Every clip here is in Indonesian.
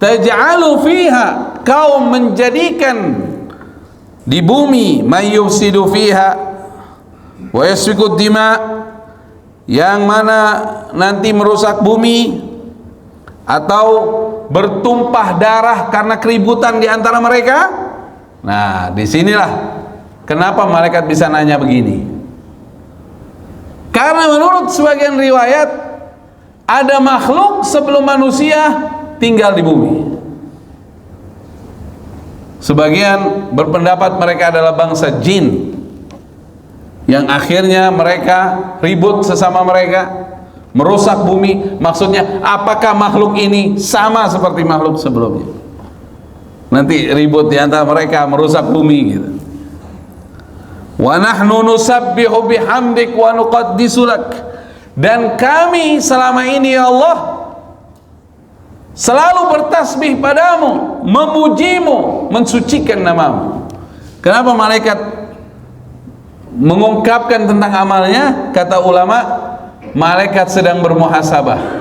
Taj'alu fiha, kau menjadikan di bumi may yufsidu fiha wa yasfiku dima, yang mana nanti merusak bumi atau bertumpah darah karena keributan di antara mereka. Nah, disinilah kenapa malaikat bisa nanya begini. Karena menurut sebagian riwayat ada makhluk sebelum manusia tinggal di bumi. Sebagian berpendapat mereka adalah bangsa jin yang akhirnya mereka ribut sesama mereka, merusak bumi. Maksudnya, apakah makhluk ini sama seperti makhluk sebelumnya? Nanti ribut di antara mereka, merusak bumi gitu. Wa nahnu nusabbihu bihamdik wa nuqaddisu lak, dan kami selama ini ya Allah selalu bertasbih padamu, memujimu, mensucikan namamu. Kenapa malaikat mengungkapkan tentang amalnya? Kata ulama, malaikat sedang bermuhasabah.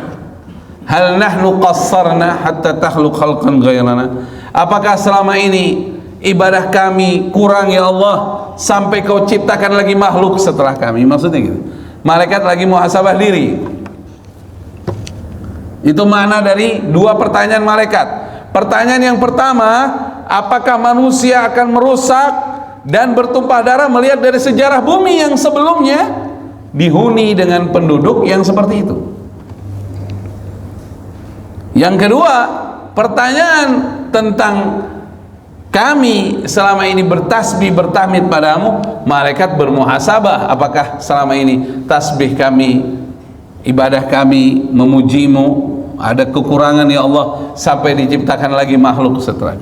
Hal nahnu qassarna hatta takhluq khalqan ghairana, apakah selama ini ibadah kami kurang ya Allah sampai kau ciptakan lagi makhluk setelah kami? Maksudnya gitu, malaikat lagi muhasabah diri. Itu makna dari dua pertanyaan malaikat. Pertanyaan yang pertama, apakah manusia akan merusak dan bertumpah darah, melihat dari sejarah bumi yang sebelumnya dihuni dengan penduduk yang seperti itu. Yang kedua, pertanyaan tentang kami selama ini bertasbih bertahmid padamu, malaikat bermuhasabah, apakah selama ini tasbih kami, ibadah kami, memujimu, ada kekurangan ya Allah sampai diciptakan lagi makhluk setelah.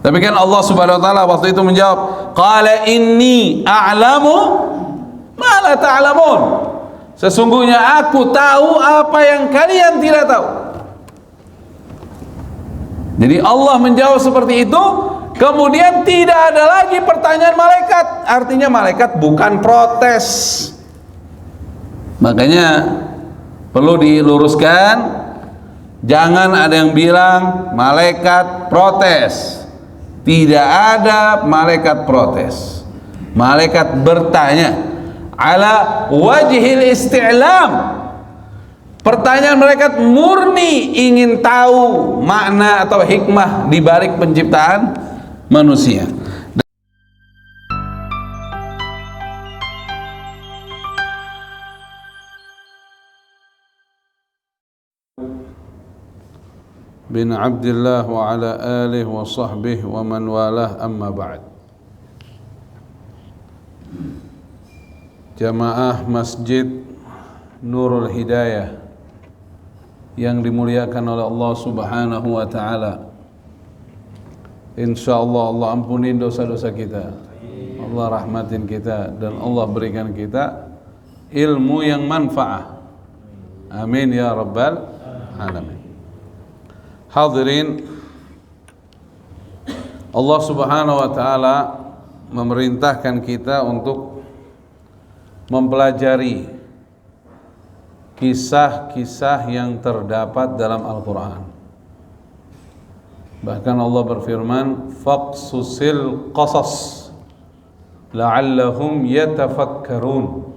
Tapi kan Allah Subhanahu wa taala waktu itu menjawab, qala inni a'lamu ma la ta'lamun, sesungguhnya aku tahu apa yang kalian tidak tahu. Jadi Allah menjawab seperti itu, kemudian tidak ada lagi pertanyaan malaikat. Artinya malaikat bukan protes. Makanya perlu diluruskan, jangan ada yang bilang malaikat protes. Tidak ada malaikat protes. Malaikat bertanya ala wajhil isti'lam. Pertanyaan malaikat murni ingin tahu makna atau hikmah di balik penciptaan manusia. Bin Abdullah wa ala alihi wa sahbihi wa man walah, amma ba'd. Jamaah Masjid Nurul Hidayah yang dimuliakan oleh Allah Subhanahu wa taala, insyaallah Allah ampunin dosa-dosa kita, Allah rahmatin kita, dan Allah berikan kita ilmu yang manfaat. Amin ya rabbal alamin. Hadirin, Allah Subhanahu wa taala memerintahkan kita untuk mempelajari kisah-kisah yang terdapat dalam Al-Quran. Bahkan Allah berfirman, faqsusil qasas la'allahum yatafakkarun,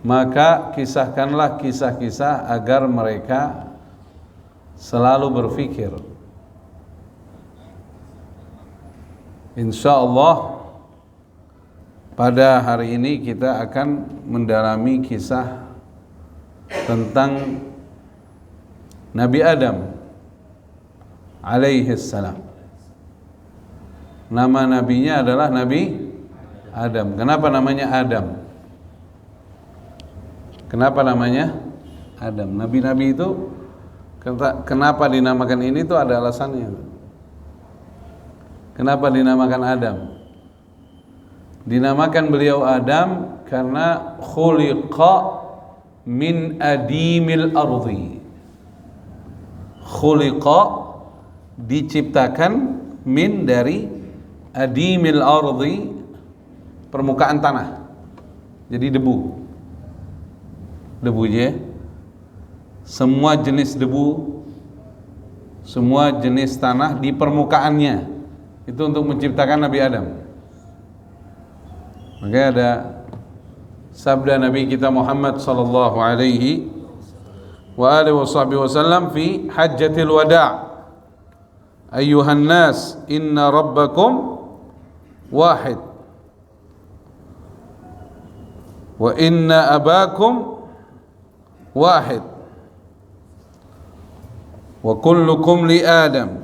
maka kisahkanlah kisah-kisah agar mereka selalu berfikir. Insyaallah pada hari ini kita akan mendalami kisah tentang Nabi Adam alaihi salam. Nama nabinya adalah Nabi Adam. Kenapa namanya Adam? Kenapa namanya Adam? Nabi-nabi itu kenapa dinamakan ini itu ada alasannya. Kenapa dinamakan Adam? Dinamakan beliau Adam karena khuliqa min adimil ardi. Khuliqa diciptakan min dari adimil ardi, permukaan tanah. Jadi debu. Debu ya. Semua jenis debu semua jenis tanah di permukaannya. Itu untuk menciptakan Nabi Adam. Makanya ada sabda Nabi kita Muhammad sallallahu alaihi wa alihi wasallam fi hajjatil wada', ayyuhan nas inna rabbakum wahid wa inna abakum wahid wa kullukum li Adam.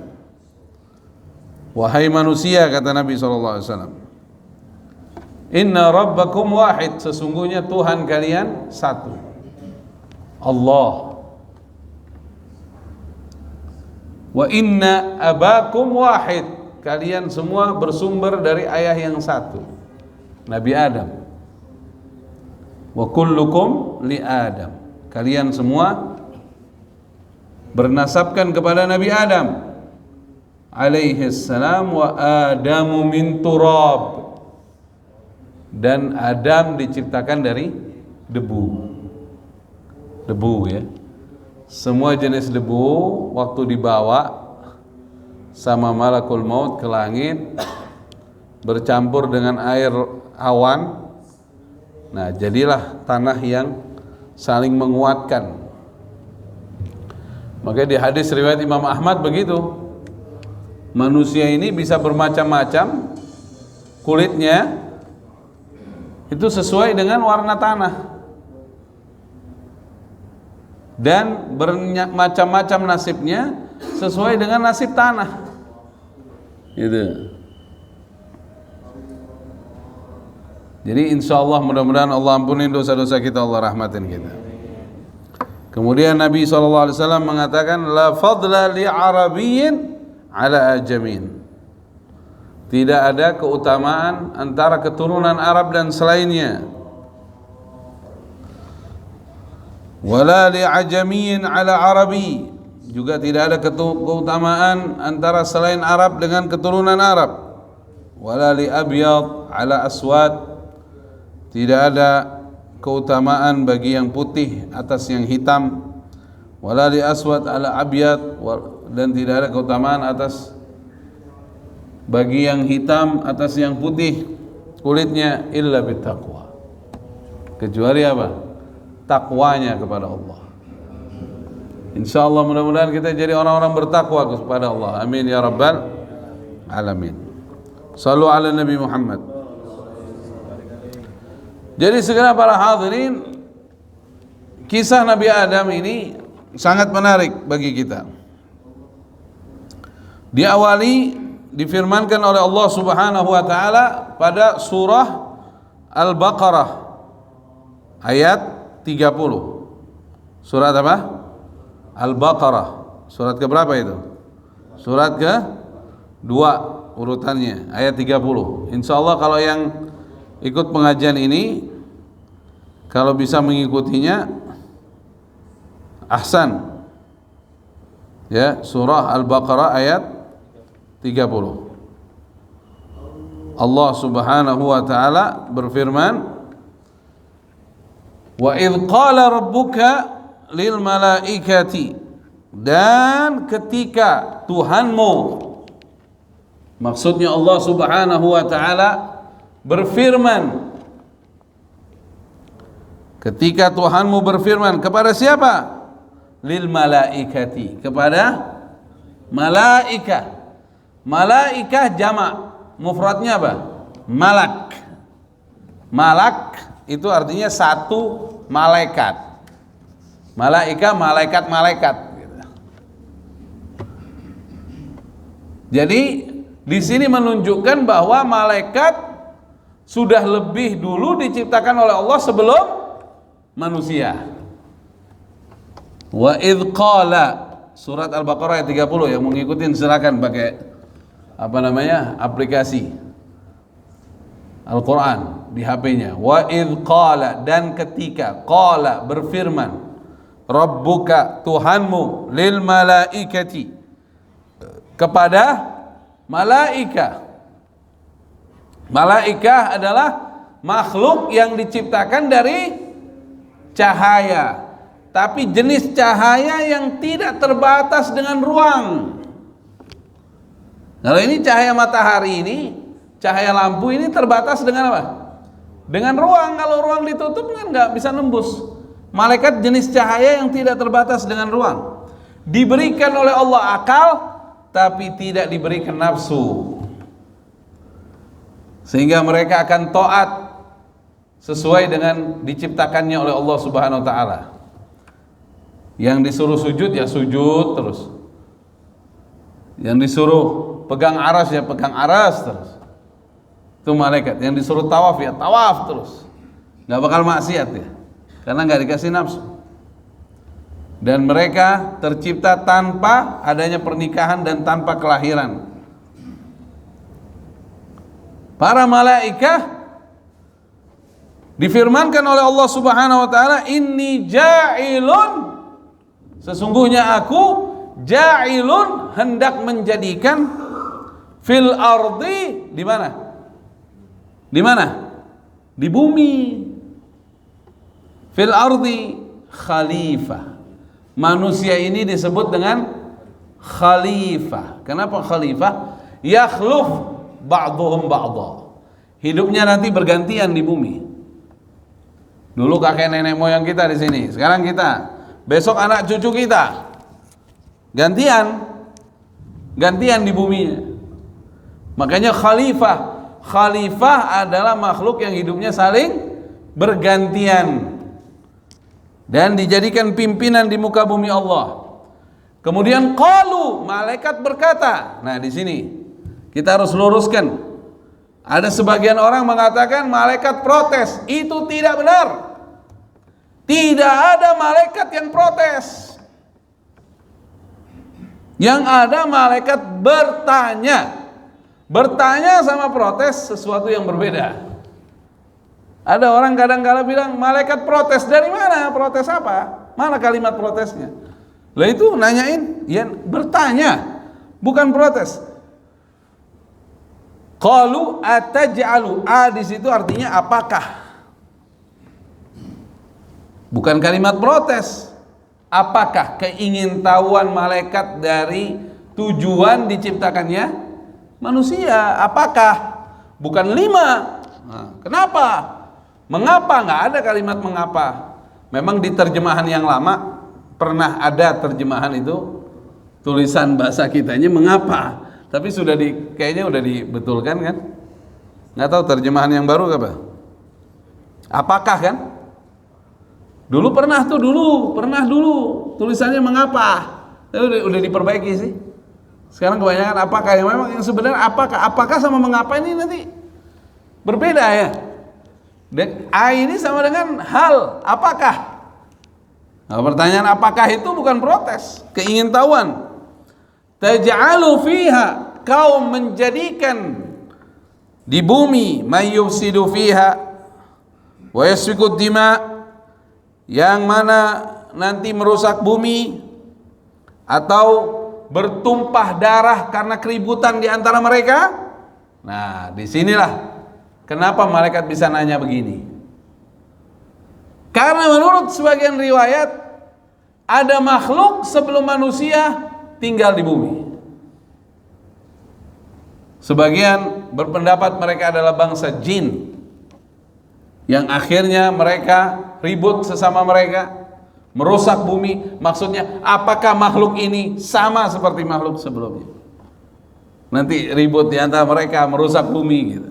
Wahai manusia, kata Nabi SAW, inna rabbakum wahid, sesungguhnya Tuhan kalian satu, Allah. Wa inna abakum wahid, kalian semua bersumber dari ayah yang satu, Nabi Adam. Wa kullukum li Adam, kalian semua bernasabkan kepada Nabi Adam alaihi salam, wa Adamu min turab, dan Adam diciptakan dari debu. Debu ya. Semua jenis debu waktu dibawa sama malakul maut ke langit bercampur dengan air awan. Nah, jadilah tanah yang saling menguatkan. Maka di hadis riwayat Imam Ahmad begitu. Manusia ini bisa bermacam-macam kulitnya, itu sesuai dengan warna tanah, dan bermacam-macam nasibnya sesuai dengan nasib tanah. Gitu. Jadi insya Allah mudah-mudahan Allah ampuni dosa-dosa kita, Allah rahmatin kita. Kemudian Nabi SAW mengatakan, la fadla li arabiyyin ala ajamin, tidak ada keutamaan antara keturunan Arab dan selainnya. Wala li ajamiyin ala arabi, juga tidak ada keutamaan antara selain Arab dengan keturunan Arab. Wala li abyad ala aswad, tidak ada keutamaan bagi yang putih atas yang hitam. Wala li aswad ala abyad, dan tidak ada keutamaan atas bagi yang hitam atas yang putih kulitnya, illa bittaqwa, kecuali apa? Takwanya kepada Allah. Insyaallah mudah-mudahan kita jadi orang-orang bertakwa kepada Allah. Amin ya rabbal alamin. Shallu ala Nabi Muhammad. Jadi segera para hadirin, kisah Nabi Adam ini sangat menarik bagi kita. Diawali, difirmankan oleh Allah Subhanahu wa taala pada surah Al-Baqarah ayat 30. Surat apa? Al-Baqarah. Surat ke berapa itu? Surat ke 2 urutannya, ayat 30. Insyaallah kalau yang ikut pengajian ini, kalau bisa mengikutinya, ahsan. Ya, surah Al-Baqarah ayat 30. Allah Subhanahu wa taala berfirman, wa idh qala rabbuka lil malaikati, dan ketika Tuhanmu, maksudnya Allah Subhanahu wa taala berfirman, ketika Tuhanmu berfirman kepada siapa? Lil malaikati, kepada malaikah. Malaikah jamak, mufradnya apa? Malak. Malak itu artinya satu malaikat. Malaikah, malaikat-malaikat. Jadi di sini menunjukkan bahwa malaikat sudah lebih dulu diciptakan oleh Allah sebelum manusia. Wa idh qala, surat Al-Baqarah ayat 30, yang mau ngikutin silakan pakai aplikasi Al-Quran di HP-nya. Wa idh qala, dan ketika, qala berfirman, rabbuka, Tuhanmu, lil malaikati, kepada malaikah. Malaikah adalah makhluk yang diciptakan dari cahaya, tapi jenis cahaya yang tidak terbatas dengan ruang. Kalau ini cahaya matahari ini, cahaya lampu ini terbatas dengan apa? Dengan ruang. Kalau ruang ditutup kan nggak bisa nembus. Malaikat jenis cahaya yang tidak terbatas dengan ruang. Diberikan oleh Allah akal, tapi tidak diberikan nafsu. Sehingga mereka akan taat sesuai dengan diciptakannya oleh Allah Subhanahu wa taala. Yang disuruh sujud ya sujud terus. Yang disuruh pegang aras ya pegang aras terus. Itu malaikat. Yang disuruh tawaf ya tawaf terus. Nggak bakal maksiat ya. Karena nggak dikasih nafsu. Dan mereka tercipta tanpa adanya pernikahan dan tanpa kelahiran. Para malaikat difirmankan oleh Allah Subhanahu wa taala, inni ja'ilun, sesungguhnya aku ja'ilun, hendak menjadikan fil ardi, di mana? Di mana? Di bumi. Fil ardi khalifah. Manusia ini disebut dengan khalifah. Kenapa khalifah? Yakhluf ba'duhum ba'dha. Hidupnya nanti bergantian di bumi. Dulu kakek nenek moyang kita di sini, sekarang kita, besok anak cucu kita. Gantian di buminya. Makanya khalifah adalah makhluk yang hidupnya saling bergantian dan dijadikan pimpinan di muka bumi Allah. Kemudian qalu, malaikat berkata. Nah, di sini kita harus luruskan. Ada sebagian orang mengatakan malaikat protes. Itu tidak benar. Tidak ada malaikat yang protes. Yang ada malaikat bertanya. Bertanya sama protes sesuatu yang berbeda. Ada orang kadang-kala bilang malaikat protes. Dari mana? Protes apa? Mana kalimat protesnya? Lah itu nanyain, ya bertanya, bukan protes. Qalu ataj'alu, di situ artinya apakah? Bukan kalimat protes. Apakah keingintahuan malaikat dari tujuan diciptakannya manusia? Apakah? Bukan 5. Nah, kenapa? Mengapa? Nggak ada kalimat mengapa. Memang di terjemahan yang lama pernah ada terjemahan itu, tulisan bahasa kitanya mengapa. Tapi kayaknya udah dibetulkan kan? Nggak tahu terjemahan yang baru apa? Apakah kan? Dulu pernah tulisannya mengapa. Tapi udah diperbaiki sih. Sekarang kebanyakan apakah, yang memang yang sebenarnya apakah sama mengapa ini nanti berbeda ya. Dan ini sama dengan hal, apakah? Nah, pertanyaan apakah itu bukan protes, keingintahuan. Taj'alu fiha, kau menjadikan di bumi may yufsidu fiha wa yasfiku dima, yang mana nanti merusak bumi atau bertumpah darah karena keributan di antara mereka. Nah, disinilah kenapa malaikat bisa nanya begini. Karena menurut sebagian riwayat ada makhluk sebelum manusia tinggal di bumi. Sebagian berpendapat mereka adalah bangsa jin yang akhirnya mereka ribut sesama mereka, merusak bumi. Maksudnya apakah makhluk ini sama seperti makhluk sebelumnya? Nanti ribut di antara mereka, merusak bumi gitu.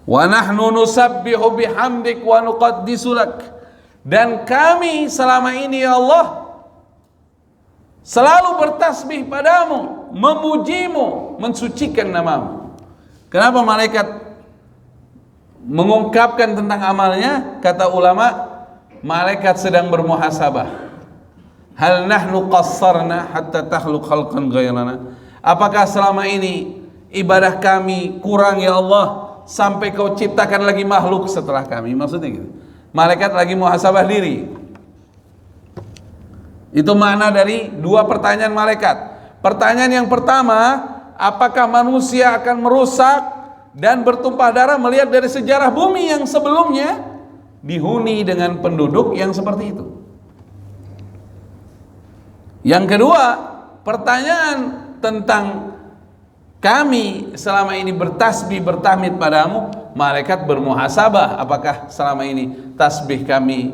Wa nahnu nusabbihu bihamdik wa nuqaddisu lak, dan kami selama ini ya Allah selalu bertasbih padamu, memujimu, mensucikan namamu. Kenapa malaikat mengungkapkan tentang amalnya? Kata ulama, malaikat sedang bermuhasabah. Hal nahnu qassarna hatta takhluq khalqan ghairana, apakah selama ini ibadah kami kurang ya Allah sampai kau ciptakan lagi makhluk setelah kami? Maksudnya gitu. Malaikat lagi muhasabah diri. Itu makna dari dua pertanyaan malaikat. Pertanyaan yang pertama, apakah manusia akan merusak dan bertumpah darah, melihat dari sejarah bumi yang sebelumnya dihuni dengan penduduk yang seperti itu. Yang kedua, pertanyaan tentang kami selama ini bertasbih bertahmid padamu, malaikat bermuhasabah apakah selama ini tasbih kami,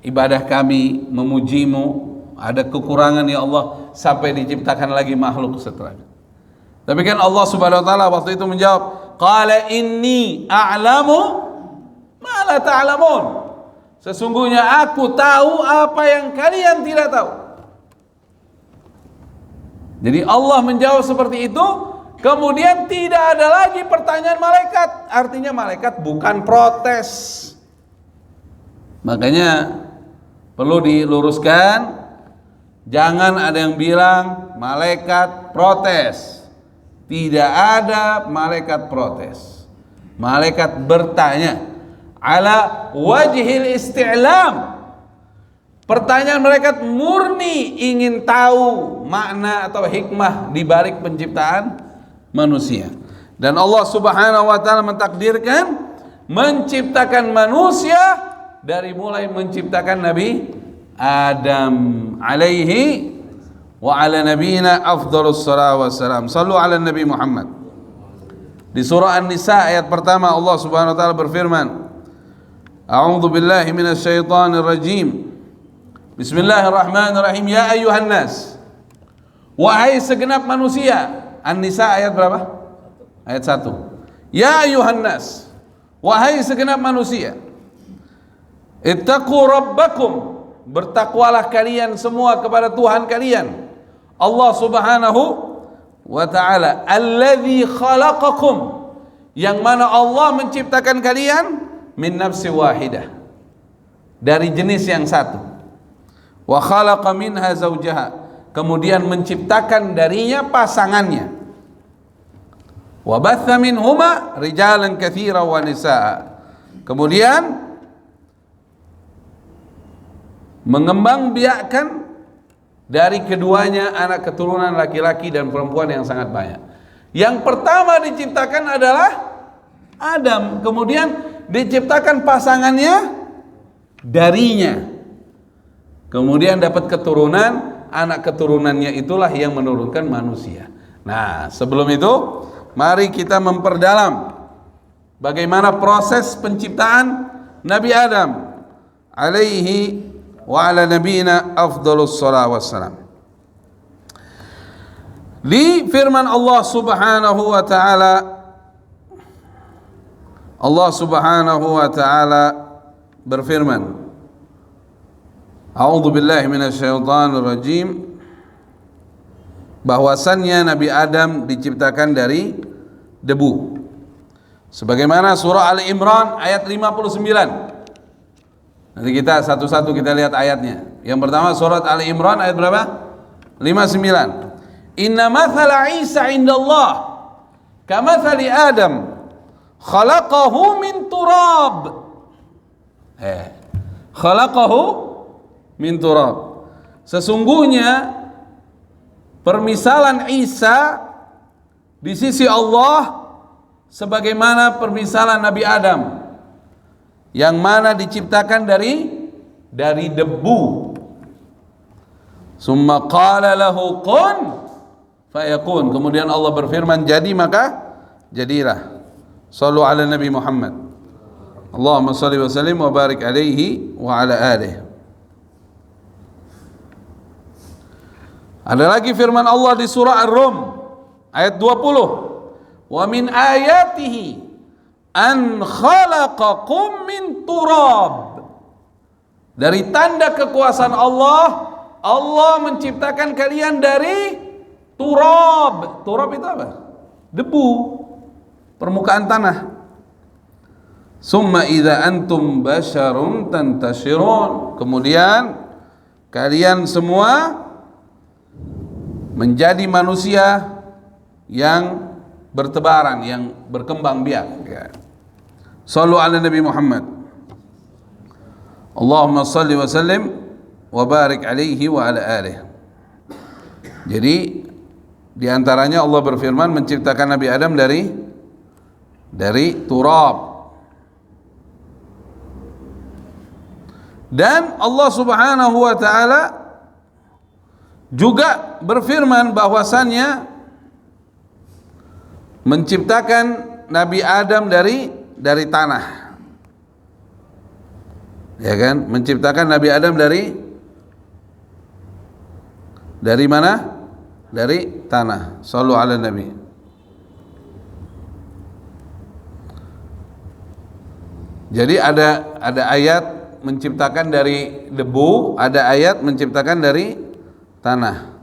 ibadah kami memujimu ada kekurangan ya Allah sampai diciptakan lagi makhluk setelahnya. Tapi kan Allah Subhanahu wa taala waktu itu menjawab, qala inni a'lamu ma la ta'lamun. Sesungguhnya aku tahu apa yang kalian tidak tahu. Jadi Allah menjawab seperti itu, kemudian tidak ada lagi pertanyaan malaikat. Artinya malaikat bukan protes. Makanya perlu diluruskan, jangan ada yang bilang malaikat protes. Tidak ada malaikat protes. Malaikat bertanya ala wajhil isti'lam. Pertanyaan malaikat murni ingin tahu makna atau hikmah di balik penciptaan manusia. Dan Allah Subhanahu wa taala mentakdirkan menciptakan manusia dari mulai menciptakan Nabi Adam alaihi wa ala nabiyina afdhalus salatu wassalam. Sallu ala Nabi Muhammad. Di surah An-Nisa ayat pertama Allah Subhanahu wa taala berfirman, A'udzu billahi minasy syaithanir rajim. Bismillahirrahmanirrahim. Ya ayyuhan nas. Wahai segenap manusia. An-Nisa ayat berapa? Ayat 1. Ya ayyuhan nas. Wahai segenap manusia. Ittaqu rabbakum. Bertakwalah kalian semua kepada Tuhan kalian. Allah Subhanahu wa ta'ala. Alladzi khalaqakum. Yang mana Allah menciptakan kalian min nafsi wahidah. Dari jenis yang satu. Wa khalaqa minha zawjaha, kemudian menciptakan darinya pasangannya. Wa batha minhuma rijalan katsira wa nisaa, kemudian mengembangbiakkan dari keduanya anak keturunan laki-laki dan perempuan yang sangat banyak. Yang pertama diciptakan adalah Adam, kemudian diciptakan pasangannya darinya. Kemudian dapat keturunan, anak keturunannya itulah yang menurunkan manusia. Nah, sebelum itu mari kita memperdalam bagaimana proses penciptaan Nabi Adam alaihi wa ala nabiyina afdhalus salatu wassalam. Di firman Allah Subhanahu wa taala, Allah Subhanahu wa taala berfirman, A'udzu billahi minasyaitonir rajim, bahwasannya Nabi Adam diciptakan dari debu. Sebagaimana surah Al-Imran ayat 59. Nanti kita satu-satu kita lihat ayatnya. Yang pertama surat Al-Imran ayat berapa? 59. Inna mathala Isa indallah kamathali Adam khalaqahu min turab. Khalaqahu min turab. Sesungguhnya permisalan Isa di sisi Allah sebagaimana permisalan Nabi Adam yang mana diciptakan dari debu. Summa qala lahu kun fayakun. Kemudian Allah berfirman jadi maka jadilah. Shallu ala Nabi Muhammad. Allahumma shalli wa sallim wa barik alaihi wa ala alihi. Ada lagi firman Allah di surah Ar-Rum ayat 20. Wa min ayatihi an khalaqakum min turab. Dari tanda kekuasaan Allah, Allah menciptakan kalian dari turab. Turab itu apa? Debu, permukaan tanah. Summa idza antum basharun tantashirun. Kemudian kalian semua menjadi manusia yang bertebaran, yang berkembang biak. Sallu ala Nabi Muhammad. Allahumma salli wa sallim wa barik alaihi wa ala alihi. Jadi di antaranya Allah berfirman menciptakan Nabi Adam dari turab. Dan Allah Subhanahu wa taala juga berfirman bahwasannya menciptakan Nabi Adam dari tanah. Ya kan? Menciptakan Nabi Adam dari mana? Dari tanah. Shallu ala Nabi. Jadi ada ayat menciptakan dari debu, ada ayat menciptakan dari tanah.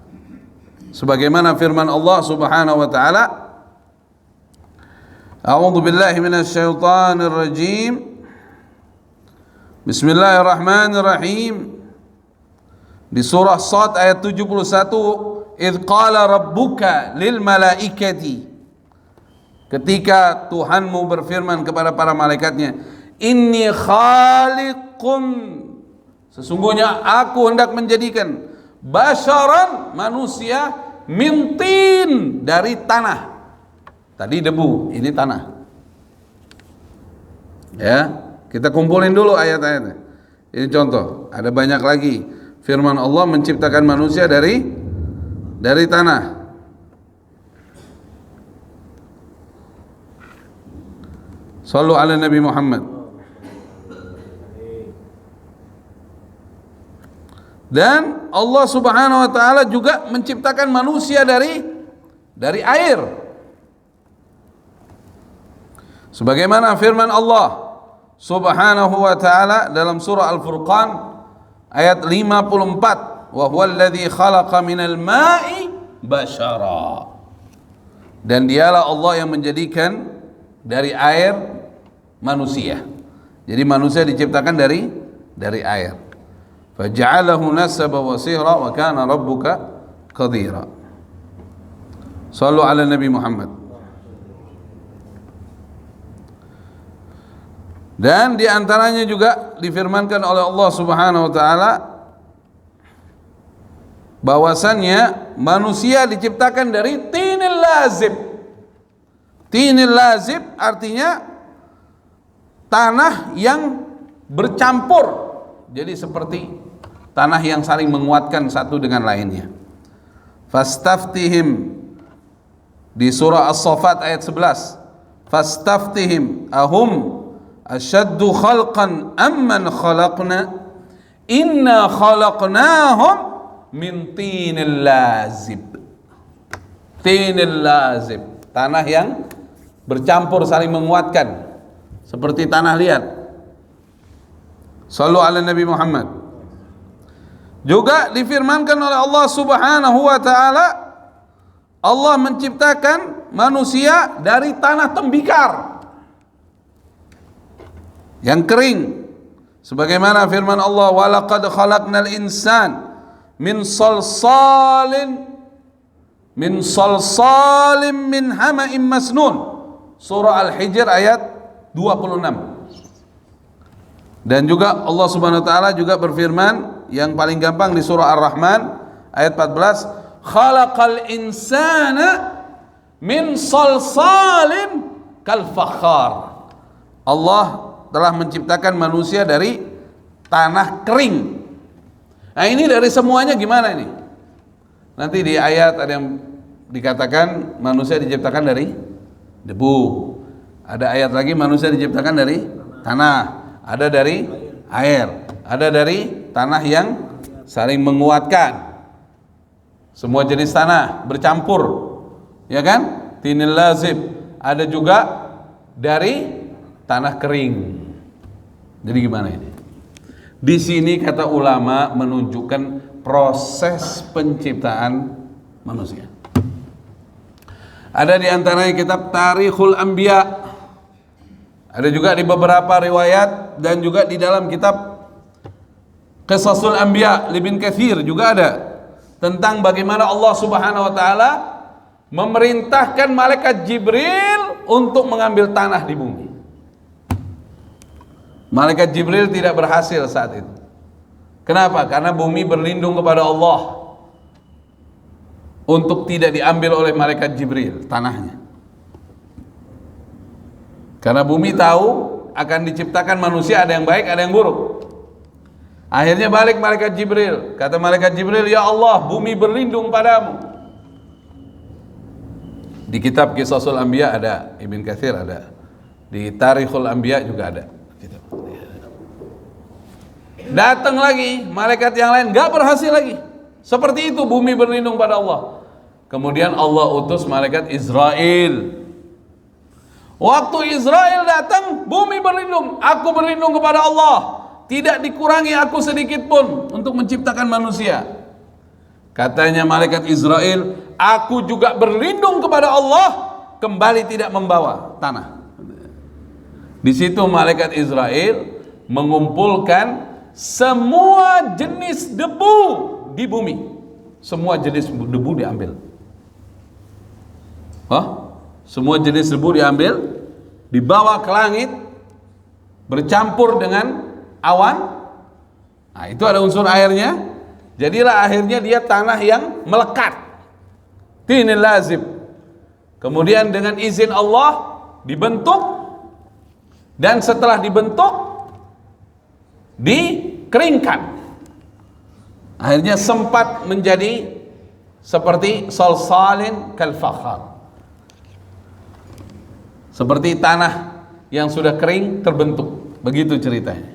Sebagaimana firman Allah Subhanahu wa taala, A'udzu billahi minasy syaithanir rajim. Bismillahirrahmanirrahim. Di surah Shad ayat 71, "Idz qala rabbuka lil malaikati." Ketika Tuhanmu berfirman kepada para malaikatnya, "Inni khaliqun." Sesungguhnya aku hendak menjadikan basyaran, manusia, min tin, dari tanah. Tadi debu, ini tanah. Ya, kita kumpulin dulu ayat-ayatnya. Ini contoh, ada banyak lagi. Firman Allah menciptakan manusia dari tanah. Shallu ala Nabi Muhammad. Dan Allah Subhanahu wa taala juga menciptakan manusia dari air. Sebagaimana firman Allah Subhanahu wa taala dalam surah Al-Furqan ayat 54, "Wa huwal ladzi khalaqa minal ma'i basyara." Dan dialah Allah yang menjadikan dari air manusia. Jadi manusia diciptakan dari air. Faja'alahu nasaba wa sihra wa kana rabbuka qadira. Shallu ala Nabi Muhammad. Dan di antaranya juga difirmankan oleh Allah Subhanahu wa taala bahwasannya manusia diciptakan dari tinil lazib. Tinil lazib artinya tanah yang bercampur. Jadi seperti tanah yang saling menguatkan satu dengan lainnya. Fastaftihim di surah As-Saffat ayat 11. Fastaftihim ahum asyaddu khalqan amman khalaqna inna khalaqnahum min tinil lazib. Tinil lazib, tanah yang bercampur saling menguatkan seperti tanah liat. Shallu ala Nabi Muhammad. Juga difirmankan oleh Allah Subhanahu wa taala, Allah menciptakan manusia dari tanah tembikar yang kering. Sebagaimana firman Allah, "Wa laqad khalaqnal insan min salsalin min hama'in masnun." Surah Al-Hijr ayat 26. Dan juga Allah Subhanahu wa taala juga berfirman yang paling gampang di surah Ar-Rahman ayat 14, "Khalaqal insana min salsalin kal fakhar." Allah telah menciptakan manusia dari tanah kering. Nah, ini dari semuanya gimana ini? Nanti di ayat ada yang dikatakan manusia diciptakan dari debu. Ada ayat lagi manusia diciptakan dari tanah, ada dari air, ada dari tanah yang saling menguatkan. Semua jenis tanah bercampur, ya kan? Tinil lazib. Ada juga dari tanah kering. Jadi gimana ini? Di sini kata ulama menunjukkan proses penciptaan manusia. Ada di antaranya kitab Tarikhul Anbiya. Ada juga di beberapa riwayat dan juga di dalam kitab Qisasul Anbiya Ibnu Katsir juga ada tentang bagaimana Allah Subhanahu wa taala memerintahkan malaikat Jibril untuk mengambil tanah di bumi. Malaikat Jibril tidak berhasil saat itu. Kenapa? Karena bumi berlindung kepada Allah untuk tidak diambil oleh malaikat Jibril tanahnya. Karena bumi tahu akan diciptakan manusia, ada yang baik, ada yang buruk. Akhirnya balik malaikat Jibril. Kata malaikat Jibril, "Ya Allah, bumi berlindung padamu." Di kitab Qisasul Anbiya ada, Ibn Katsir ada. Di Tarikhul Anbiya juga ada. Datang lagi malaikat yang lain, gak berhasil lagi. Seperti itu, bumi berlindung pada Allah. Kemudian Allah utus malaikat Israel. Waktu Israel datang, bumi berlindung. Aku berlindung kepada Allah. Tidak dikurangi aku sedikit pun untuk menciptakan manusia. Katanya malaikat Israel, aku juga berlindung kepada Allah, kembali tidak membawa tanah. Di situ malaikat Israel mengumpulkan semua jenis debu di bumi. Semua jenis debu diambil. Semua jenis debu diambil, dibawa ke langit, bercampur dengan awan. Nah, itu ada unsur airnya. Jadilah akhirnya dia tanah yang melekat. Tinil lazib. Kemudian dengan izin Allah dibentuk, dan setelah dibentuk dikeringkan. Akhirnya sempat menjadi seperti salsalin kal fakhar. Seperti tanah yang sudah kering terbentuk. Begitu ceritanya.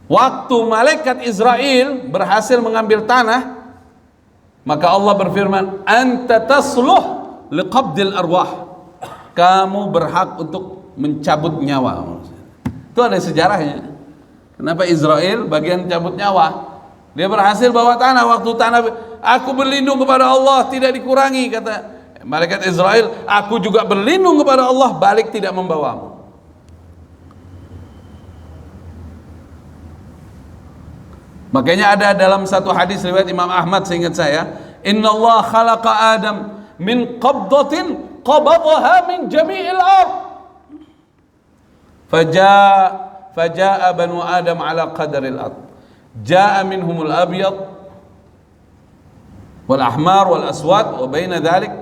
Waktu malaikat Israel berhasil mengambil tanah, maka Allah berfirman, "Anta tasluh liqabdil arwah." Kamu berhak untuk mencabut nyawa. Itu ada sejarahnya. Kenapa Israel bagian cabut nyawa? Dia berhasil bawa tanah. Waktu tanah, aku berlindung kepada Allah, tidak dikurangi. Kata malaikat Israel, aku juga berlindung kepada Allah, balik tidak membawamu. Makanya ada dalam satu hadis riwayat Imam Ahmad, seingat saya, Inna Allah khalaqa Adam min qabdatin qabadaha min jami'il ard. Faja'a banu Adam ala qadaril ard. Ja'a minhumul abyad wal ahmar wal aswad wa baina dhalik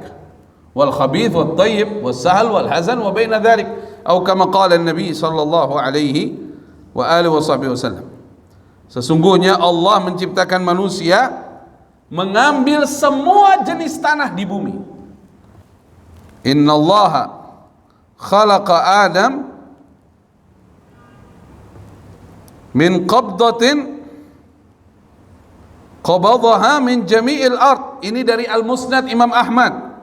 wal khabith wal tayyib wal sahal wal hazan wa baina dhalik, atau kama qala an-nabi sallallahu alaihi wa alihi wasallam. Sesungguhnya Allah menciptakan manusia mengambil semua jenis tanah di bumi. Inna Allah khalaqa Adam min qabdatin qabadaha min jami'il ard. Ini dari Al-Musnad Imam Ahmad.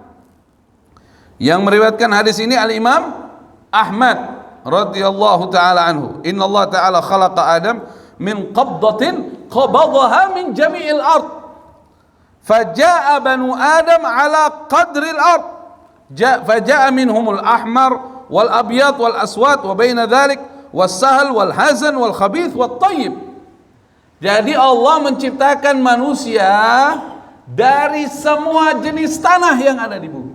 Yang meriwayatkan hadis ini Al-Imam Ahmad radhiyallahu taala anhu. Inna Allah taala khalaqa Adam min qabdatin qabadaha min jami'il ard. Faja'a banu Adam ala qadril ard. Faja'a minhumul ahmar wal abyad wal aswad wa baina dhalik was sahal wal hazan wal khabith wat tayyib. Jadi Allah menciptakan manusia dari semua jenis tanah yang ada di bumi.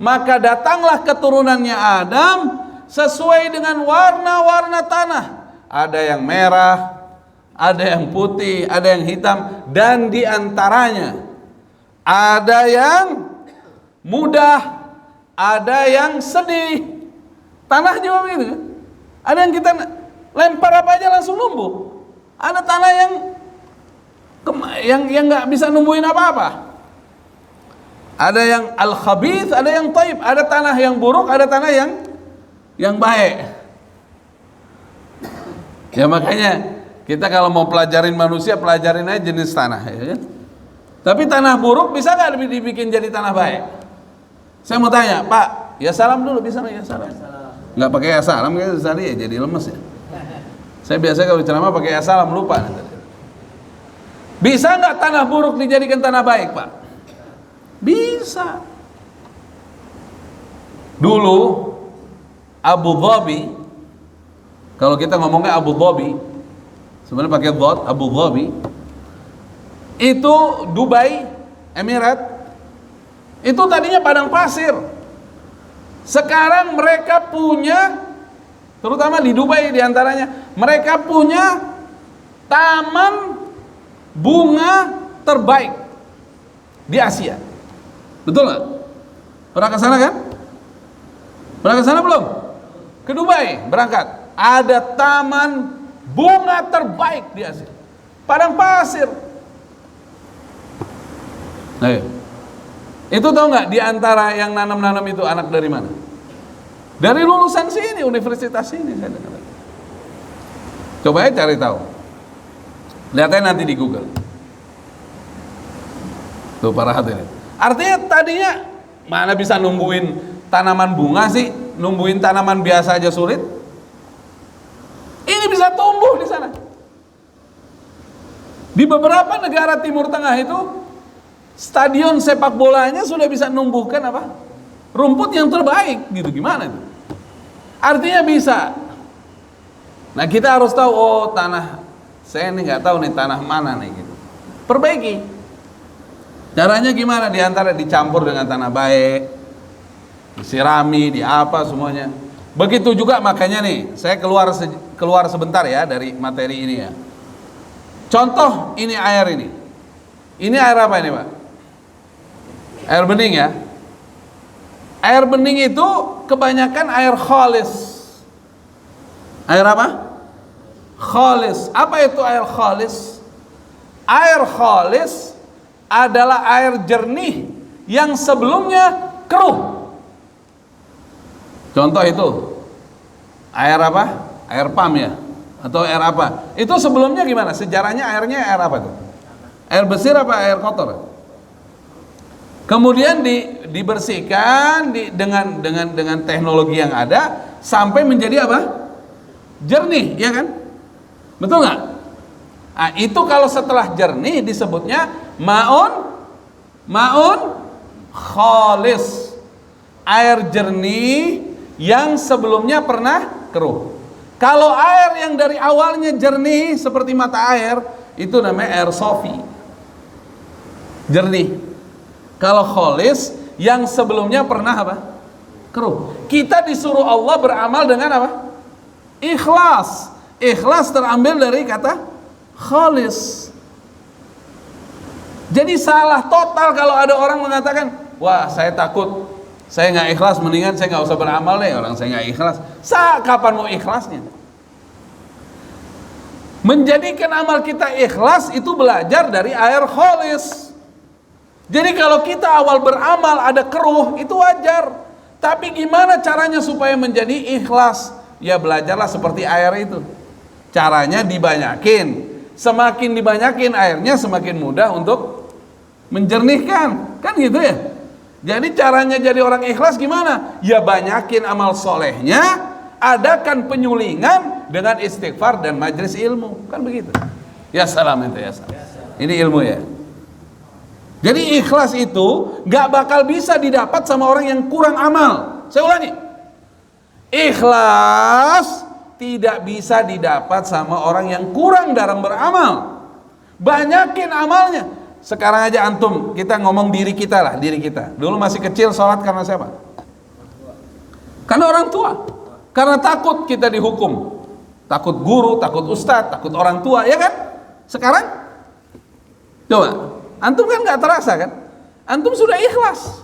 Maka datanglah keturunannya Adam sesuai dengan warna-warna tanah. Ada yang merah, ada yang putih, ada yang hitam, dan di antaranya ada yang mudah, ada yang sedih. Tanah juga begitu. Ada yang kita lempar apa aja langsung numbuh. Ada tanah yang nggak bisa numbuhin apa-apa. Ada yang al-khabith, ada yang taib. Ada tanah yang buruk, ada tanah yang baik. Ya makanya kita kalau mau pelajarin manusia, pelajarin aja jenis tanah, ya kan? Tapi tanah buruk bisa nggak dibikin jadi tanah baik? Saya mau tanya, Pak, ya salam dulu, bisa nggak ya salam? Nggak pakai ya salam, ya jadi lemes ya. Saya biasa kalau ceramah pakai ya salam, lupa. Bisa nggak tanah buruk dijadikan tanah baik, Pak? Bisa. Dulu Abu Dhabi, kalau kita ngomongnya Abu Dhabi, sebenarnya pakai dhad, Abu Dhabi, itu Dubai, Emirat, itu tadinya padang pasir. Sekarang mereka punya, terutama di Dubai diantaranya, mereka punya taman bunga terbaik di Asia. Betul nggak? Pernah ke sana kan? Pernah ke sana belum? Ke Dubai berangkat. Ada taman bunga terbaik di Asia. padang pasir. Ayo. Itu tahu nggak di antara yang nanam-nanam itu anak dari mana? Dari lulusan sini, universitas sini saya dengar. Coba aja cari tahu. Lihat aja nanti di Google. Tuh para hadirin. Artinya tadinya mana bisa numbuhin tanaman bunga sih? Numbuhin tanaman biasa aja sulit. Ini bisa tumbuh di sana. Di beberapa negara Timur Tengah itu stadion sepak bolanya sudah bisa numbuhkan apa? Rumput yang terbaik gitu. Gimana itu? Artinya bisa. Nah, kita harus tahu, oh tanah saya ini nggak tahu nih tanah mana nih gitu. Perbaiki. Caranya gimana? Di antara dicampur dengan tanah baik, disirami, di apa semuanya. Begitu juga makanya nih, saya keluar sebentar ya dari materi ini ya. Contoh ini air ini. Ini air apa ini, Pak? Air bening ya. Air bening itu kebanyakan air khalis. Air apa? Khalis. Apa itu air khalis? Air khalis adalah air jernih yang sebelumnya keruh. Contoh itu air apa? Air pam ya? Atau air apa? Itu sebelumnya gimana? Sejarahnya airnya air apa tuh? Air besir apa air kotor? Kemudian dibersihkan dengan teknologi yang ada sampai menjadi apa? Jernih, ya kan? Betul nggak? Nah, itu kalau setelah jernih disebutnya maun khalis, air jernih yang sebelumnya pernah keruh. Kalau air yang dari awalnya jernih seperti mata air, itu namanya air sofi, jernih. Kalau khalis yang sebelumnya pernah apa? Keruh. Kita disuruh Allah beramal dengan apa? Ikhlas. Ikhlas terambil dari kata khalis. Jadi salah total kalau ada orang mengatakan, wah saya takut, saya nggak ikhlas, mendingan saya nggak usah beramal deh, orang saya nggak ikhlas. Kapan mau ikhlasnya? Menjadikan amal kita ikhlas itu belajar dari air khalis. Jadi kalau kita awal beramal ada keruh, itu wajar. Tapi gimana caranya supaya menjadi ikhlas? Ya belajarlah seperti air itu. Caranya dibanyakin. Semakin dibanyakin airnya, semakin mudah untuk menjernihkan. Kan gitu ya? Jadi caranya jadi orang ikhlas gimana? Ya banyakin amal solehnya, adakan penyulingan dengan istighfar dan majlis ilmu. Kan begitu. Ya salam itu ya salam. Ini ilmu ya. Jadi ikhlas itu gak bakal bisa didapat sama orang yang kurang amal. Saya ulangi, ikhlas tidak bisa didapat sama orang yang kurang dalam beramal. Banyakin amalnya. Sekarang aja antum, kita ngomong diri kita lah, diri kita. Dulu masih kecil sholat karena siapa? Karena orang tua. Karena takut kita dihukum. Takut guru, takut ustadz, takut orang tua, ya kan? Sekarang coba, antum kan gak terasa kan? Antum sudah ikhlas,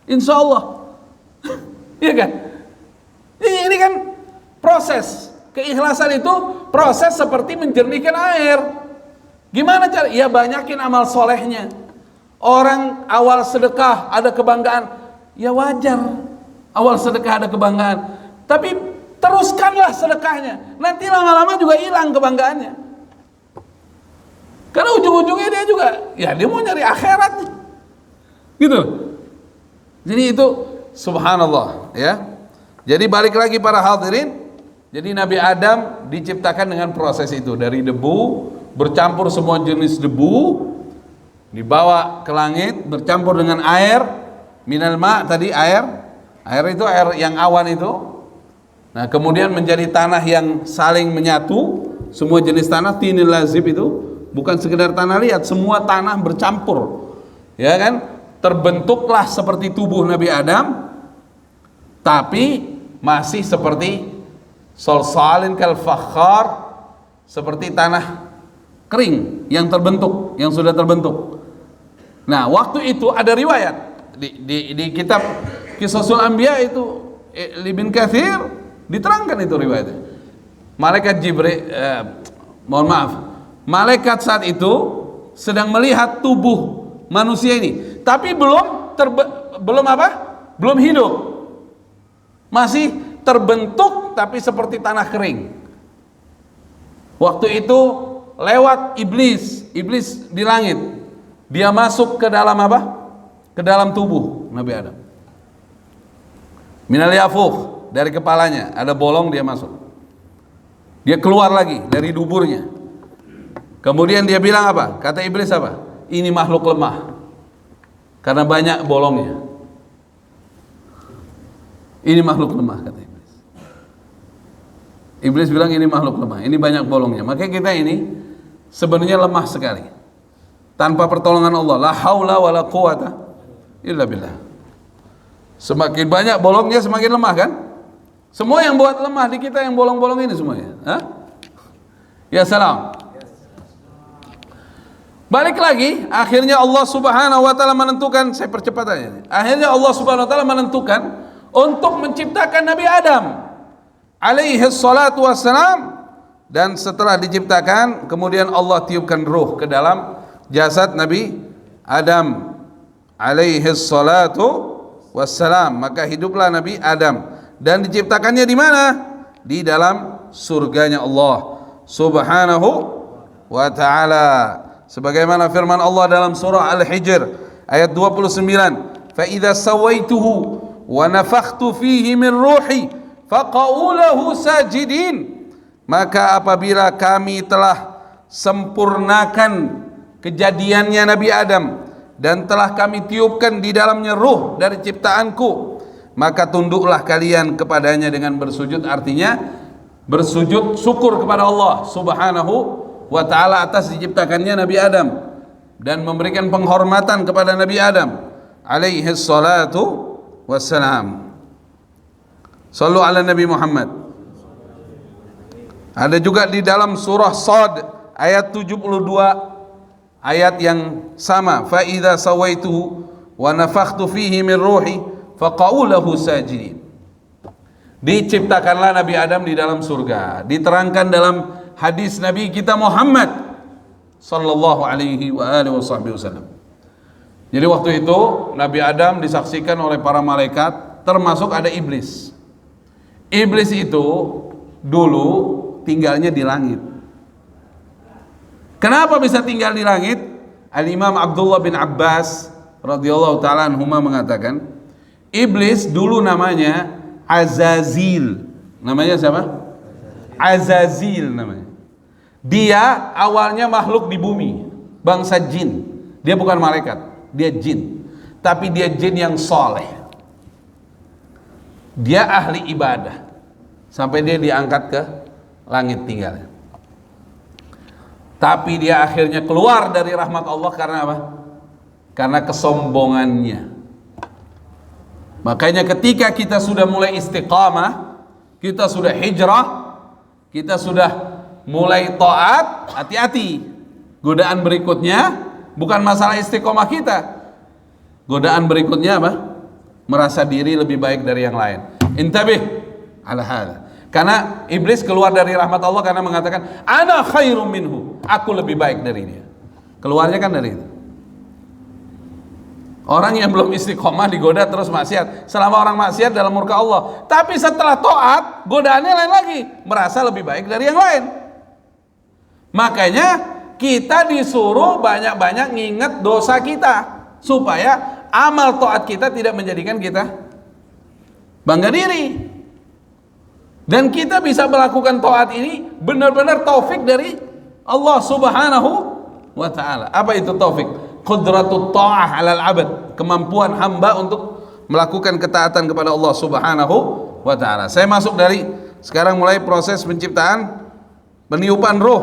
insya Allah. Iya kan? Ini kan proses. Keikhlasan itu proses seperti menjernihkan air. Gimana cara? Ya banyakin amal solehnya. Orang awal sedekah ada kebanggaan, ya wajar. Awal sedekah ada kebanggaan, tapi teruskanlah sedekahnya. Nanti lama-lama juga hilang kebanggaannya. Karena ujung-ujungnya dia juga, ya dia mau nyari akhirat nih. Gitu. Jadi itu subhanallah ya. Jadi balik lagi para hadirin. Jadi Nabi Adam diciptakan dengan proses itu. Dari debu, bercampur semua jenis debu, dibawa ke langit, bercampur dengan air. Minal ma' tadi air. Air itu air yang awan itu. Nah kemudian menjadi tanah yang saling menyatu. Semua jenis tanah, tinil lazib itu. Bukan sekedar tanah liat, semua tanah bercampur. Ya kan? Terbentuklah seperti tubuh Nabi Adam. Tapi masih seperti solsalin kal fakhar, seperti tanah kering yang terbentuk, yang sudah terbentuk. Nah, waktu itu ada riwayat di kitab Qisasul Anbiya itu Ibn Katsir diterangkan itu riwayatnya. Malaikat Jibril, mohon maaf, malaikat saat itu sedang melihat tubuh manusia ini, tapi belum hidup, masih terbentuk tapi seperti tanah kering. Waktu itu lewat iblis di langit, dia masuk ke dalam ke dalam tubuh Nabi Adam. Minal yafuh, dari kepalanya ada bolong, dia masuk. Dia keluar lagi dari duburnya. Kemudian dia bilang apa? Kata iblis apa? Ini makhluk lemah karena banyak bolongnya. Ini makhluk lemah, kata iblis. Iblis bilang ini makhluk lemah, ini banyak bolongnya. Maka kita ini sebenarnya lemah sekali. Tanpa pertolongan Allah, la haula wala quwata illa billah. Semakin banyak bolongnya semakin lemah kan? Semua yang buat lemah di kita yang bolong-bolong ini semuanya. Hah? Ya salam. Balik lagi, akhirnya Allah Subhanahu wa taala menentukan, saya percepat aja. Akhirnya Allah Subhanahu wa taala menentukan untuk menciptakan Nabi Adam alaihi salatu wassalam, dan setelah diciptakan kemudian Allah tiupkan ruh ke dalam jasad Nabi Adam alaihi salatu wassalam, maka hiduplah Nabi Adam. Dan diciptakannya di mana? Di dalam surganya Allah Subhanahu wa taala. Sebagaimana firman Allah dalam surah Al-Hijr ayat 29, "Fa idza sawaituhu wa nafakhtu fihi min ruhi faqa'u lahu sajidin." Maka apabila kami telah sempurnakan kejadiannya Nabi Adam dan telah kami tiupkan di dalamnya ruh dari ciptaanku, maka tunduklah kalian kepadanya dengan bersujud. Artinya bersujud syukur kepada Allah Subhanahu wa ta'ala atas diciptakannya Nabi Adam, dan memberikan penghormatan kepada Nabi Adam alaihi salatu wassalam. Sallu ala Nabi Muhammad. Ada juga di dalam surah Shad ayat 72, ayat yang sama, fa idza sawaituhu wa nafakhtu fihi min ruhi faqa'u lahu sajidin. Diciptakanlah Nabi Adam di dalam surga. Diterangkan dalam hadis Nabi kita Muhammad sallallahu alaihi wa alihi wasallam. Jadi waktu itu Nabi Adam disaksikan oleh para malaikat, termasuk ada iblis. Iblis itu dulu tinggalnya di langit. Kenapa bisa tinggal di langit? Al-Imam Abdullah bin Abbas radhiyallahu taala anhuma mengatakan, iblis dulu namanya Azazil. Namanya siapa? Azazil namanya. Dia awalnya makhluk di bumi, bangsa jin. Dia bukan malaikat, dia jin. Tapi dia jin yang soleh. Dia ahli ibadah. Sampai dia diangkat ke langit tinggalnya. Tapi dia akhirnya keluar dari rahmat Allah karena apa? Karena kesombongannya. Makanya ketika kita sudah mulai istiqamah, kita sudah hijrah, kita sudah mulai taat, hati-hati. Godaan berikutnya bukan masalah istiqomah kita. Godaan berikutnya apa? Merasa diri lebih baik dari yang lain. Intabih ala hadza. Karena iblis keluar dari rahmat Allah karena mengatakan ana khairum minhu, aku lebih baik dari dia. Keluarnya kan dari itu. Orang yang belum istiqomah digoda terus maksiat. Selama orang maksiat dalam murka Allah. Tapi setelah taat, godaannya lain lagi, merasa lebih baik dari yang lain. Makanya kita disuruh banyak-banyak nginget dosa kita, supaya amal taat kita tidak menjadikan kita bangga diri. Dan kita bisa melakukan taat ini benar-benar taufik dari Allah Subhanahu wa ta'ala. Apa itu taufik? Qudratut ta'ah 'alal 'abd, kemampuan hamba untuk melakukan ketaatan kepada Allah Subhanahu wa ta'ala. Saya masuk dari sekarang mulai proses penciptaan peniupan ruh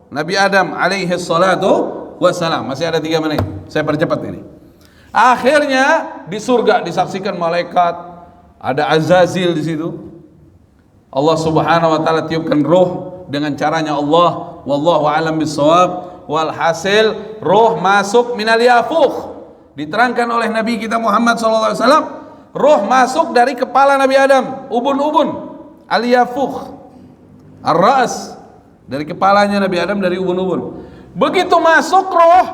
Nabi Adam alaihi salatu wassalam. Masih ada 3 menit. Saya percepat ini. Akhirnya di surga disaksikan malaikat, ada Azazil di situ. Allah Subhanahu wa taala tiupkan ruh dengan caranya Allah, wallahu alam bissawab. Walhasil ruh masuk minal yafuh. Diterangkan oleh Nabi kita Muhammad sallallahu alaihi wasallam, ruh masuk dari kepala Nabi Adam, ubun-ubun, al yafuh, ar-ras. dari kepalanya Nabi Adam, dari ubun-ubun. Begitu masuk roh,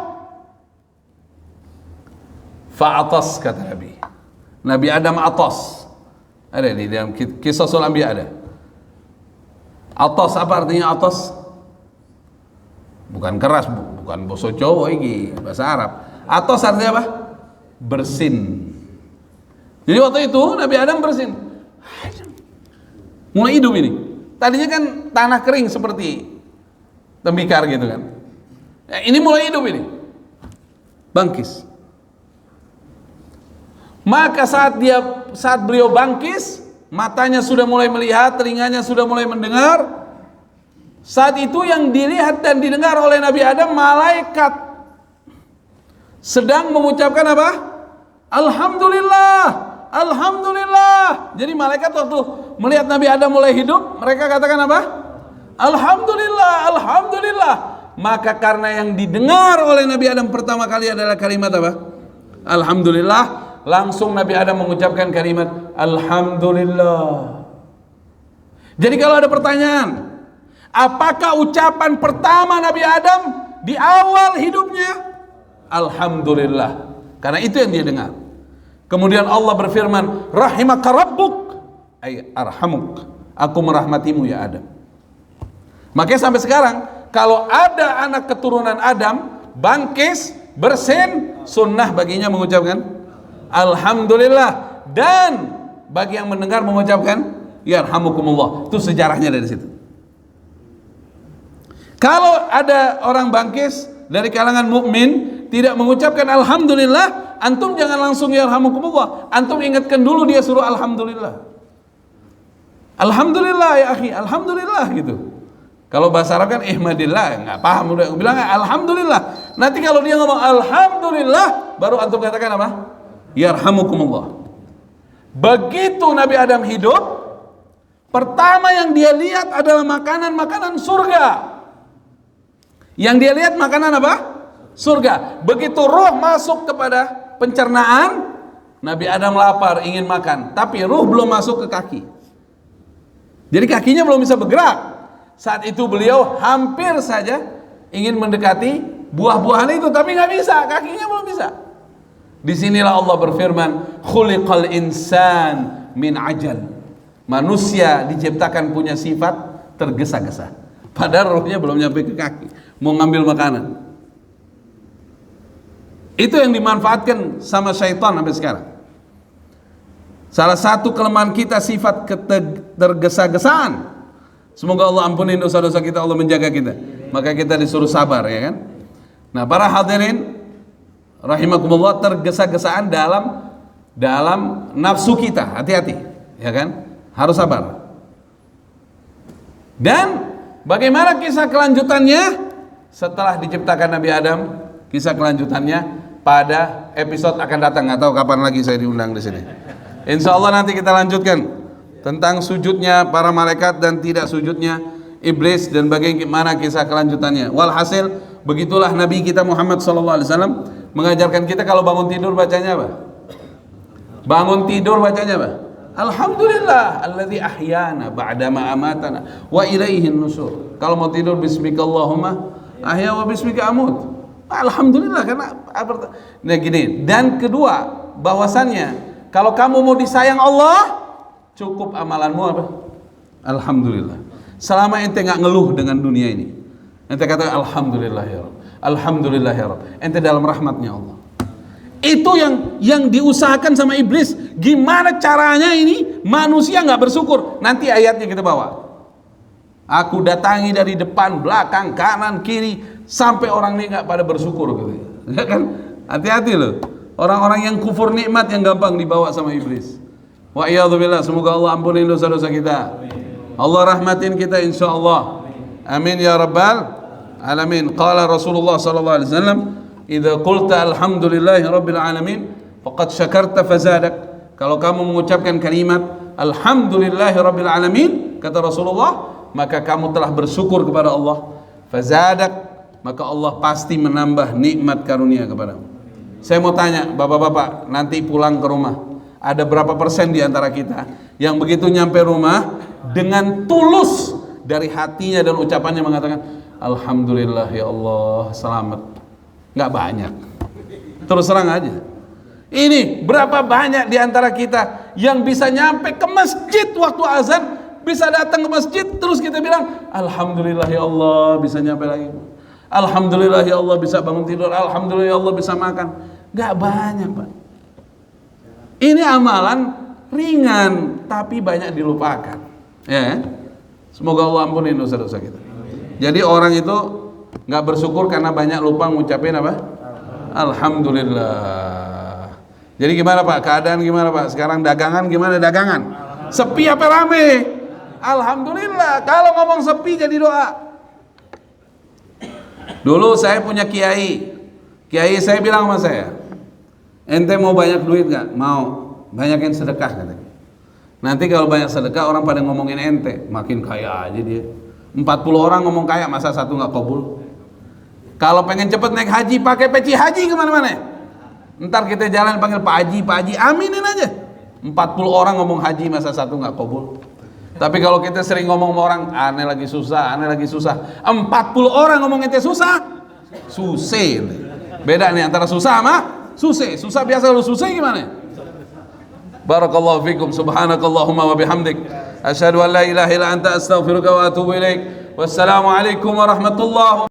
fa'atas, kata Nabi. Nabi Adam atas. Ada di dalam kisah Sul Anbiya ada. Atas, apa artinya atas? Bukan keras, bukan boso Jawa ini, bahasa Arab. Atas artinya apa? Bersin. Jadi waktu itu Nabi Adam bersin. Mulai hidup ini. Tadinya kan tanah kering seperti tembikar gitu kan. Ini mulai hidup ini. Bangkis. Maka saat beliau bangkis, matanya sudah mulai melihat, telinganya sudah mulai mendengar. Saat itu yang dilihat dan didengar oleh Nabi Adam, malaikat sedang mengucapkan apa? Alhamdulillah, Alhamdulillah. Jadi malaikat waktu melihat Nabi Adam mulai hidup, mereka katakan apa? Alhamdulillah, Alhamdulillah. Maka karena yang didengar oleh Nabi Adam pertama kali adalah kalimat apa? Alhamdulillah. Langsung Nabi Adam mengucapkan kalimat Alhamdulillah. Jadi kalau ada pertanyaan, apakah ucapan pertama Nabi Adam di awal hidupnya? Alhamdulillah. Karena itu yang dia dengar. Kemudian Allah berfirman, rahimaka rabbuk, ay arhamuk, aku merahmatimu ya Adam. Makanya sampai sekarang kalau ada anak keturunan Adam bangkis, bersin, sunnah baginya mengucapkan Alhamdulillah, dan bagi yang mendengar mengucapkan yarhamukumullah. Itu sejarahnya dari situ. Kalau ada orang bangkis dari kalangan mukmin tidak mengucapkan alhamdulillah, antum jangan langsung yarhamukumullah. Antum ingatkan dulu dia suruh alhamdulillah. Alhamdulillah ya akhi, alhamdulillah gitu. Kalau bahasa Arab kan ihmadillah, enggak paham udah bilang alhamdulillah. Nanti kalau dia ngomong alhamdulillah, baru antum katakan apa? Yarhamukumullah. Begitu Nabi Adam hidup, pertama yang dia lihat adalah makanan-makanan surga. Yang dia lihat makanan apa? Surga. Begitu ruh masuk kepada pencernaan, Nabi Adam lapar, ingin makan, tapi ruh belum masuk ke kaki. Jadi kakinya belum bisa bergerak. Saat itu beliau hampir saja ingin mendekati buah-buahan itu, tapi nggak bisa, kakinya belum bisa. Disinilah Allah berfirman, khuliqal insan min ajal. Manusia diciptakan punya sifat tergesa-gesa. Padahal ruhnya belum nyampe ke kaki, mau ngambil makanan. Itu yang dimanfaatkan sama syaitan sampai sekarang. Salah satu kelemahan kita sifat tergesa-gesaan. Semoga Allah ampuni dosa-dosa kita, Allah menjaga kita. Maka kita disuruh sabar, ya kan? Nah, para hadirin rahimakumullah, tergesa-gesaan dalam nafsu kita, hati-hati, ya kan? Harus sabar. Dan bagaimana kisah kelanjutannya setelah diciptakan Nabi Adam? Kisah kelanjutannya pada episode akan datang. Nggak tahu kapan lagi saya diundang di sini. Insya Allah nanti kita lanjutkan tentang sujudnya para malaikat dan tidak sujudnya iblis dan bagaimana kisah kelanjutannya. Walhasil begitulah Nabi kita Muhammad SAW mengajarkan kita kalau bangun tidur bacanya apa? Bangun tidur bacanya apa? Alhamdulillah alladzi ahyana ba'dama amatana wa ilaihin nusur. Kalau mau tidur bismikallahumma ahya wa bismika amut. Alhamdulillah, karena nah gini. Dan kedua, bahwasannya kalau kamu mau disayang Allah, cukup amalanmu apa? Alhamdulillah. Selama ente nggak ngeluh dengan dunia ini, ente kata alhamdulillah ya Rabb, alhamdulillah ya Rabb, ente dalam rahmatnya Allah. Itu yang diusahakan sama iblis. Gimana caranya ini manusia nggak bersyukur? Nanti ayatnya kita bawa. Aku datangi dari depan, belakang, kanan, kiri, sampai orang ini nggak pada bersyukur gitu. Ya kan? Hati-hati loh. Orang-orang yang kufur nikmat yang gampang dibawa sama iblis. Wa iyadzubillah, semoga Allah ampuni dosa-dosa kita. Allah rahmatin kita insyaallah. Amin ya rabbal alamin. Qala Rasulullah sallallahu alaihi wasallam, "Idza qulta alhamdulillahi rabbil alamin, faqad syakarta fazadak." Kalau kamu mengucapkan kalimat alhamdulillahi rabbil alamin, kata Rasulullah, maka kamu telah bersyukur kepada Allah. Fazadak, maka Allah pasti menambah nikmat karunia kepadamu. Saya mau tanya, bapak-bapak, nanti pulang ke rumah, ada berapa persen di antara kita yang begitu nyampe rumah dengan tulus dari hatinya dan ucapannya mengatakan alhamdulillah ya Allah selamat? Nggak banyak. Terus terang aja. Ini berapa banyak di antara kita yang bisa nyampe ke masjid waktu azan, bisa datang ke masjid terus kita bilang alhamdulillah ya Allah bisa nyampe lagi. Alhamdulillah ya Allah bisa bangun tidur. Alhamdulillah ya Allah bisa makan. Nggak banyak, Pak. Ini amalan ringan tapi banyak dilupakan. Ya. Semoga Allah ampuni dosa-dosa kita. Jadi orang itu nggak bersyukur karena banyak lupa ngucapin apa? Alhamdulillah. Jadi gimana Pak? Keadaan gimana Pak? Sekarang dagangan gimana dagangan? Sepi apa rame? Alhamdulillah. Kalau ngomong sepi jadi doa. Dulu saya punya kiai. Kiai saya bilang sama saya, ente mau banyak duit nggak? Mau. Banyakin sedekah katanya. Nanti kalau banyak sedekah orang pada ngomongin ente, makin kaya aja dia. 40 orang ngomong kaya, masa satu nggak kabul? Kalau pengen cepet naik haji, pakai peci haji kemana-mana. Ntar kita jalan panggil Pak Haji, aminin aja. 40 orang ngomong haji, masa satu nggak kabul? Tapi kalau kita sering ngomong sama orang, aneh lagi susah. 40 orang ngomong ente susah, susah. Beda nih antara susah sama susah. Susah biasa, lu susah gimana? Barakallahu fikum, subhanakallahumma wa bihamdik, asyhadu an la ilaha illa anta astaghfiruka wa atubu ilaik. Wassalamu alaikum warahmatullahi